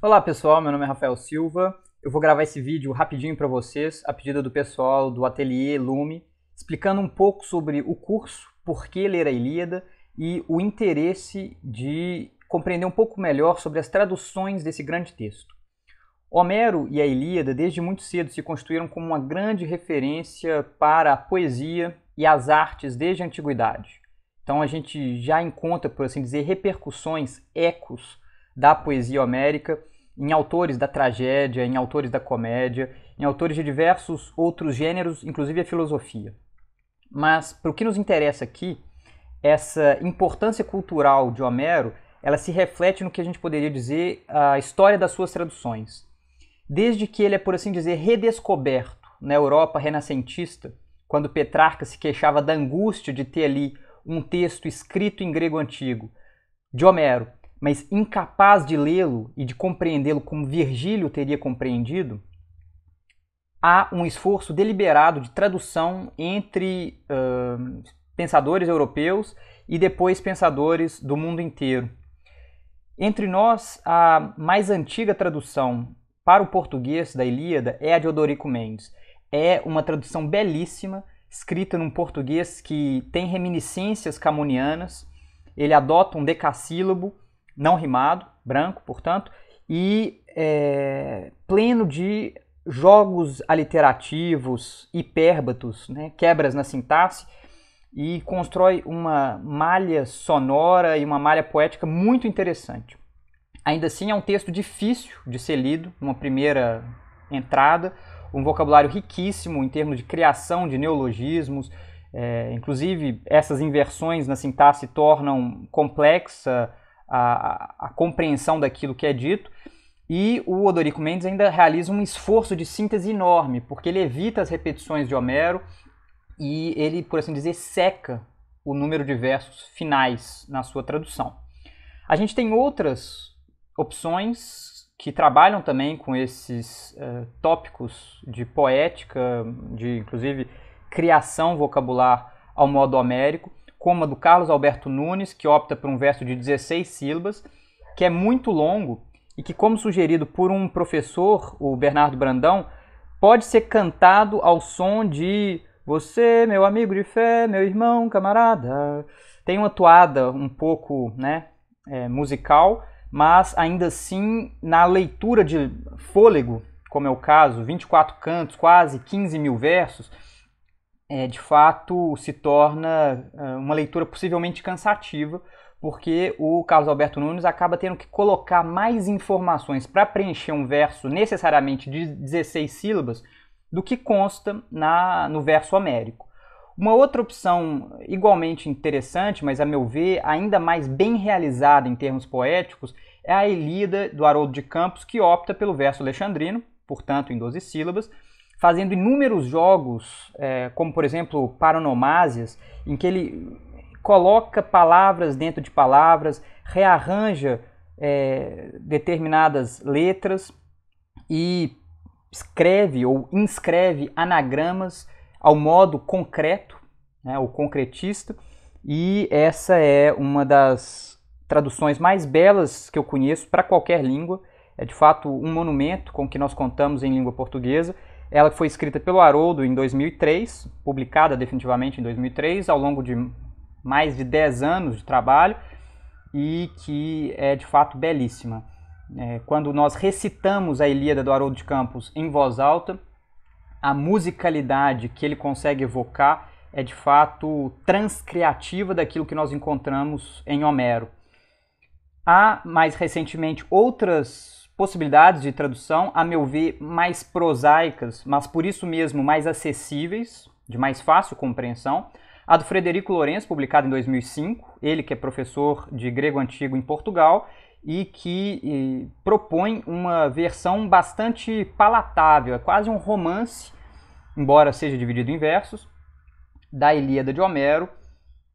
Olá pessoal, meu nome é Rafael Silva. Eu vou gravar esse vídeo rapidinho para vocês, a pedido do pessoal do Ateliê Lume, explicando um pouco sobre o curso, por que ler a Ilíada e o interesse de compreender um pouco melhor sobre as traduções desse grande texto. Homero e a Ilíada, desde muito cedo, se constituíram como uma grande referência para a poesia e as artes desde a antiguidade. Então a gente já encontra, por assim dizer, repercussões, ecos da poesia homérica em autores da tragédia, em autores da comédia, em autores de diversos outros gêneros, inclusive a filosofia. Mas, para o que nos interessa aqui, essa importância cultural de Homero, ela se reflete no que a gente poderia dizer a história das suas traduções. Desde que ele é, por assim dizer, redescoberto na Europa renascentista, quando Petrarca se queixava da angústia de ter ali um texto escrito em grego antigo, de Homero, mas incapaz de lê-lo e de compreendê-lo como Virgílio teria compreendido, há um esforço deliberado de tradução entre pensadores europeus e depois pensadores do mundo inteiro. Entre nós, a mais antiga tradução para o português da Ilíada é a de Odorico Mendes. É uma tradução belíssima, escrita num português que tem reminiscências camonianas. Ele adota um decassílabo, não rimado, branco, portanto, e pleno de jogos aliterativos, hipérbatos, né, quebras na sintaxe, e constrói uma malha sonora e uma malha poética muito interessante. Ainda assim, é um texto difícil de ser lido numa primeira entrada, um vocabulário riquíssimo em termos de criação de neologismos, inclusive essas inversões na sintaxe tornam complexa a compreensão daquilo que é dito, e o Odorico Mendes ainda realiza um esforço de síntese enorme, porque ele evita as repetições de Homero e ele, por assim dizer, seca o número de versos finais na sua tradução. A gente tem outras opções que trabalham também com esses tópicos de poética, de inclusive criação vocabular ao modo homérico, como a do Carlos Alberto Nunes, que opta por um verso de 16 sílabas, que é muito longo e que, como sugerido por um professor, o Bernardo Brandão, pode ser cantado ao som de "Você, meu amigo de fé, meu irmão, camarada". Tem uma toada um pouco musical, mas ainda assim, na leitura de fôlego, como é o caso, 24 cantos, quase 15 mil versos, de fato se torna uma leitura possivelmente cansativa, porque o Carlos Alberto Nunes acaba tendo que colocar mais informações para preencher um verso necessariamente de 16 sílabas do que consta no verso homérico. Uma outra opção igualmente interessante, mas a meu ver ainda mais bem realizada em termos poéticos, é a Ilíada do Haroldo de Campos, que opta pelo verso alexandrino, portanto em 12 sílabas, fazendo inúmeros jogos, como por exemplo paronomásias, em que ele coloca palavras dentro de palavras, rearranja determinadas letras e escreve ou inscreve anagramas ao modo concreto, né, o concretista, e essa é uma das traduções mais belas que eu conheço para qualquer língua. É de fato um monumento com que nós contamos em língua portuguesa. Ela foi escrita pelo Haroldo em 2003, publicada definitivamente em 2003, ao longo de mais de 10 anos de trabalho, e que é de fato belíssima. Quando nós recitamos a Ilíada do Haroldo de Campos em voz alta, a musicalidade que ele consegue evocar é de fato transcriativa daquilo que nós encontramos em Homero. Há, mais recentemente, outras possibilidades de tradução, a meu ver, mais prosaicas, mas por isso mesmo mais acessíveis, de mais fácil compreensão. A do Frederico Lourenço, publicada em 2005, ele que é professor de grego antigo em Portugal e que propõe uma versão bastante palatável, é quase um romance, embora seja dividido em versos, da Ilíada de Homero,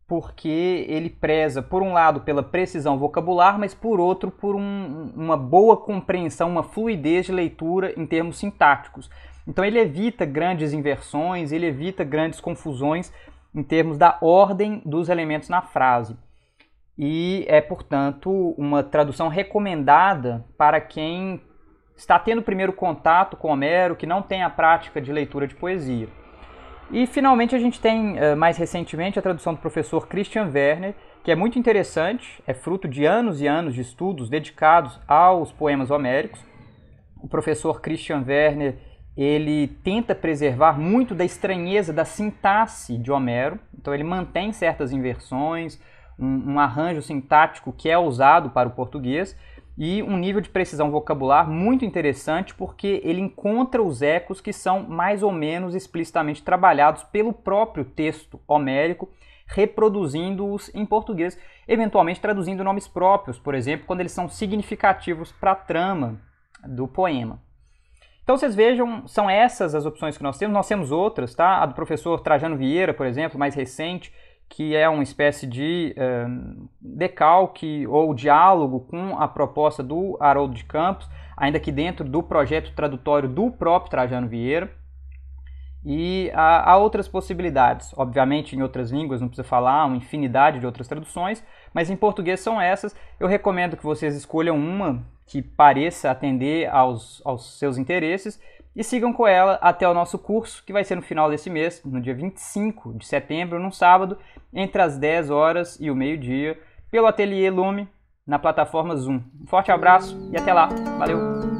porque ele preza, por um lado, pela precisão vocabular, mas por outro, por uma boa compreensão, uma fluidez de leitura em termos sintáticos. Então ele evita grandes inversões, ele evita grandes confusões em termos da ordem dos elementos na frase. e é, portanto, uma tradução recomendada para quem está tendo o primeiro contato com Homero, que não tem a prática de leitura de poesia. E, finalmente, a gente tem, mais recentemente, a tradução do professor Christian Werner, que é muito interessante, é fruto de anos e anos de estudos dedicados aos poemas homéricos. O professor Christian Werner, ele tenta preservar muito da estranheza da sintaxe de Homero, então ele mantém certas inversões, um arranjo sintático que é usado para o português, e um nível de precisão vocabular muito interessante, porque ele encontra os ecos que são mais ou menos explicitamente trabalhados pelo próprio texto homérico, reproduzindo-os em português, eventualmente traduzindo nomes próprios, por exemplo, quando eles são significativos para a trama do poema. Então vocês vejam, são essas as opções que nós temos outras, tá? A do professor Trajano Vieira, por exemplo, mais recente, que é uma espécie de decalque ou diálogo com a proposta do Haroldo de Campos, ainda que dentro do projeto tradutório do próprio Trajano Vieira. E há outras possibilidades, obviamente em outras línguas não precisa falar, uma infinidade de outras traduções, mas em português são essas. Eu recomendo que vocês escolham uma que pareça atender aos seus interesses e sigam com ela até o nosso curso, que vai ser no final desse mês, no dia 25 de setembro, num sábado, entre as 10 horas e o meio-dia, pelo Ateliê Lume, na plataforma Zoom. Um forte abraço e até lá. Valeu!